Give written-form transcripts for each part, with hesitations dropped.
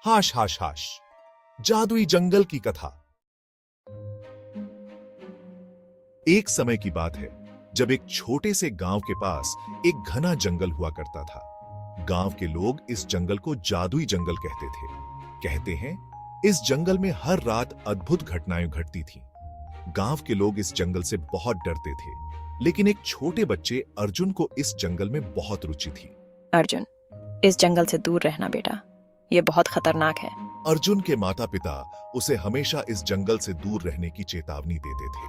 हाश हाश हाश। जादुई जंगल की कथा। एक समय की बात है जब एक छोटे से गांव के पास एक घना जंगल हुआ करता था। गांव के लोग इस जंगल को जादुई जंगल कहते थे। कहते हैं इस जंगल में हर रात अद्भुत घटनाएं घटती थीं। गांव के लोग इस जंगल से बहुत डरते थे, लेकिन एक छोटे बच्चे अर्जुन को इस जंगल में बहुत रुचि थी। अर्जुन, इस जंगल से दूर रहना बेटा, ये बहुत खतरनाक है। अर्जुन के माता पिता उसे हमेशा इस जंगल से दूर रहने की चेतावनी देते थे,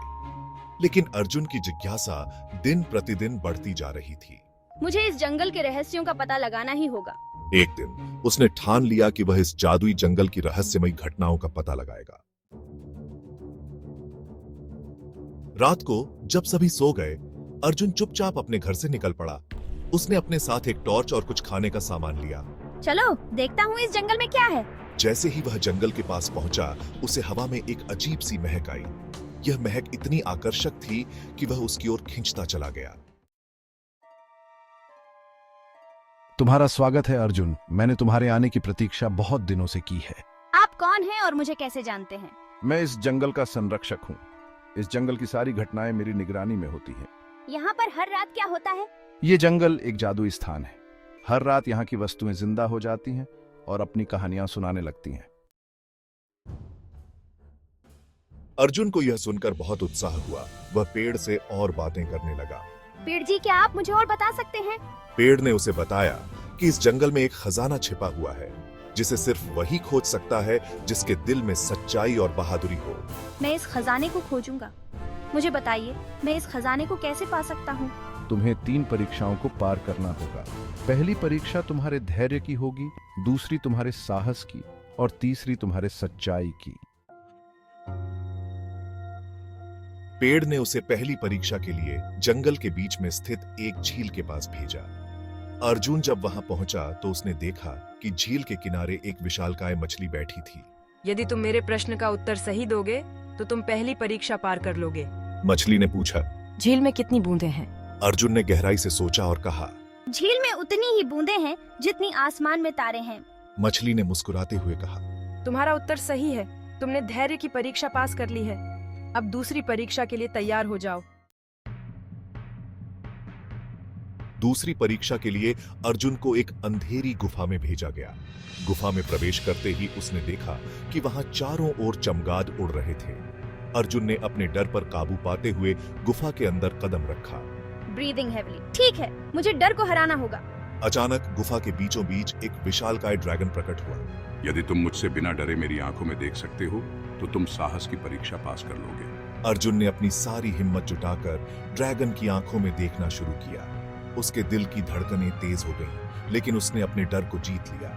लेकिन अर्जुन की जिज्ञासा दिन प्रतिदिन बढ़ती जा रही थी। मुझे इस जंगल के रहस्यों का पता लगाना ही होगा। एक दिन उसने ठान लिया कि वह इस जादुई जंगल की रहस्यमयी घटनाओं का पता लगाएगा। रात को जब सभी सो गए, अर्जुन चुपचाप अपने घर से निकल पड़ा। उसने अपने साथ एक टॉर्च और कुछ खाने का सामान लिया। चलो देखता हूँ इस जंगल में क्या है। जैसे ही वह जंगल के पास पहुंचा, उसे हवा में एक अजीब सी महक आई। यह महक इतनी आकर्षक थी कि वह उसकी ओर खींचता चला गया। तुम्हारा स्वागत है अर्जुन। मैंने तुम्हारे आने की प्रतीक्षा बहुत दिनों से की है। आप कौन हैं और मुझे कैसे जानते हैं? मैं इस जंगल का संरक्षक हूँ। इस जंगल की सारी घटनाएं मेरी निगरानी में होती हैं। यहाँ पर हर रात क्या होता है? ये जंगल एक जादुई स्थान है। हर रात यहाँ की वस्तुएं जिंदा हो जाती हैं और अपनी कहानियां सुनाने लगती हैं। अर्जुन को यह सुनकर बहुत उत्साह हुआ। वह पेड़ से और बातें करने लगा। पेड़ जी, क्या आप मुझे और बता सकते हैं? पेड़ ने उसे बताया कि इस जंगल में एक खजाना छिपा हुआ है, जिसे सिर्फ वही खोज सकता है जिसके दिल में सच्चाई और बहादुरी हो। मैं इस खजाने को खोजूंगा। मुझे बताइए, मैं इस खजाने को कैसे पा सकता हूँ? तुम्हें 3 परीक्षाओं को पार करना होगा। पहली परीक्षा तुम्हारे धैर्य की होगी, दूसरी तुम्हारे साहस की और तीसरी तुम्हारे सच्चाई की। पेड़ ने उसे पहली परीक्षा के लिए जंगल के बीच में स्थित एक झील के पास भेजा। अर्जुन जब वहां पहुंचा तो उसने देखा कि झील के किनारे एक विशालकाय मछली बैठी थी। यदि तुम मेरे प्रश्न का उत्तर सही दोगे तो तुम पहली परीक्षा पार कर लोगे। मछली ने पूछा। झील में कितनी बूंदें हैं? अर्जुन ने गहराई से सोचा और कहा, झील में उतनी ही बूंदें हैं जितनी आसमान में तारे हैं। मछली ने मुस्कुराते हुए कहा, तुम्हारा उत्तर सही है। तुमने धैर्य की परीक्षा पास कर ली है। अब दूसरी परीक्षा के लिए तैयार हो जाओ। दूसरी परीक्षा के लिए अर्जुन को एक अंधेरी गुफा में भेजा गया। गुफा में प्रवेश करते ही उसने देखा कि वहां चारों ओर चमगाद उड़ रहे थे। अर्जुन ने अपने डर पर काबू पाते हुए गुफा के अंदर कदम रखा। Breathing heavily. ठीक है, मुझे डर को हराना होगा। अचानक गुफा के बीचों बीच एक विशालकाय ड्रैगन प्रकट हुआ। यदि तुम मुझसे बिना डरे मेरी आंखों में देख सकते हो तो तुम साहस की परीक्षा पास कर लोगे। अर्जुन ने अपनी सारी हिम्मत जुटाकर ड्रैगन की आंखों में देखना शुरू किया। उसके दिल की धड़कनें तेज हो गईं, लेकिन उसने अपने डर को जीत लिया।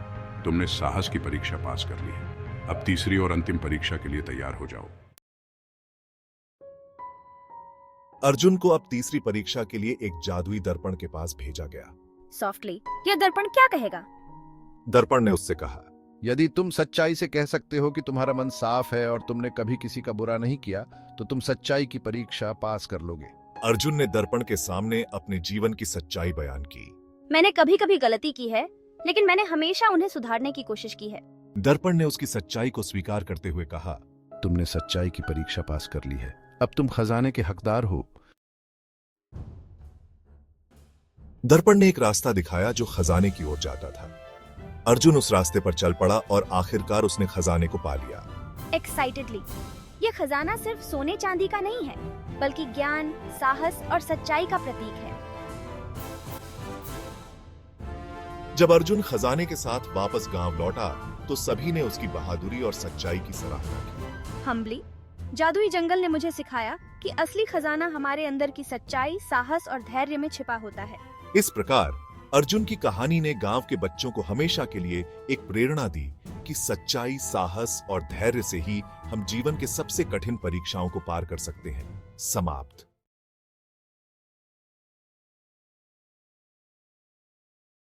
तुमने साहस की परीक्षा पास कर ली है। अब तीसरी और अंतिम परीक्षा के लिए तैयार हो जाओ। अर्जुन को अब तीसरी परीक्षा के लिए एक जादुई दर्पण के पास भेजा गया। सॉफ्टली, यह दर्पण क्या कहेगा? दर्पण ने उससे कहा, यदि तुम सच्चाई से कह सकते हो कि तुम्हारा मन साफ है और तुमने कभी किसी का बुरा नहीं किया, तो तुम सच्चाई की परीक्षा पास कर लोगे। अर्जुन ने दर्पण के सामने अपने जीवन की सच्चाई बयान की। मैंने कभी कभी गलती की है, लेकिन मैंने हमेशा उन्हें सुधारने की कोशिश की है। दर्पण ने उसकी सच्चाई को स्वीकार करते हुए कहा, तुमने सच्चाई की परीक्षा पास कर ली है। अब तुम खजाने के हकदार हो। दर्पण ने एक रास्ता दिखाया जो खजाने की ओर जाता था। अर्जुन उस रास्ते पर चल पड़ा और आखिरकार उसने खजाने को पा लिया। एक्साइटेडली, यह खजाना सिर्फ सोने चांदी का नहीं है, बल्कि ज्ञान, साहस और सच्चाई का प्रतीक है। जब अर्जुन खजाने के साथ वापस गांव लौटा तो सभी ने उसकी बहादुरी और सच्चाई की सराहना की। हम्बली, जादुई जंगल ने मुझे सिखाया कि असली खजाना हमारे अंदर की सच्चाई, साहस और धैर्य में छिपा होता है। इस प्रकार अर्जुन की कहानी ने गांव के बच्चों को हमेशा के लिए एक प्रेरणा दी कि सच्चाई, साहस और धैर्य से ही हम जीवन के सबसे कठिन परीक्षाओं को पार कर सकते हैं। समाप्त।